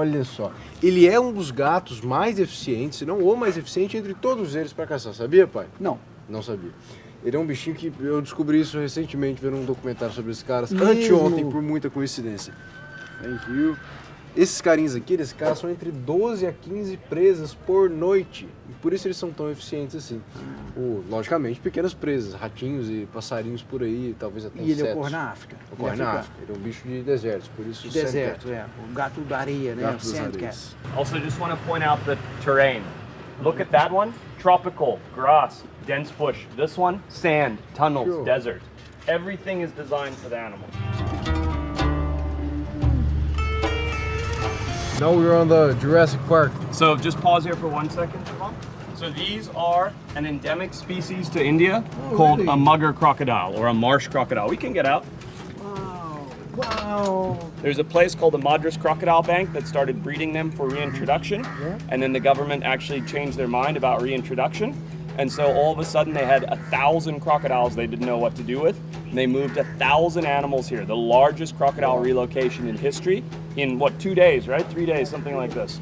Olha só, ele é um dos gatos mais eficientes, se não o mais eficiente entre todos eles para caçar, sabia, pai? Não. Não sabia. Ele é um bichinho que eu descobri isso recentemente vendo um documentário sobre esses caras, Mesmo? anteontem, por muita coincidência. Thank you. Esses carinhas aqui, eles caçam entre 12 a 15 presas por noite. E por isso eles são tão eficientes assim. Logicamente, pequenas presas, ratinhos e passarinhos por aí, talvez até E ele insetos. ocorre na África. Ocorre na África. Ele é um bicho de desertos, por isso De deserto, é. O gato da areia, né? Gato O das sandcat. areias. Also, just want to point out the terrain. Look at that one, tropical, grass, dense bush. This one, sand, tunnels, Sure. desert. Everything is designed for the animal. Now we're on the Jurassic Park. So just pause here for 1 second, Siobhan. So these are an endemic species to India called really? a mugger crocodile or a marsh crocodile. We can get out. Wow. There's a place called the Madras Crocodile Bank that started breeding them for reintroduction, and then the government actually changed their mind about reintroduction, and so all of a sudden they had 1,000 crocodiles they didn't know what to do with, and they moved 1,000 animals here, the largest crocodile relocation in history, in what, 2 days, right? 3 days, something like this.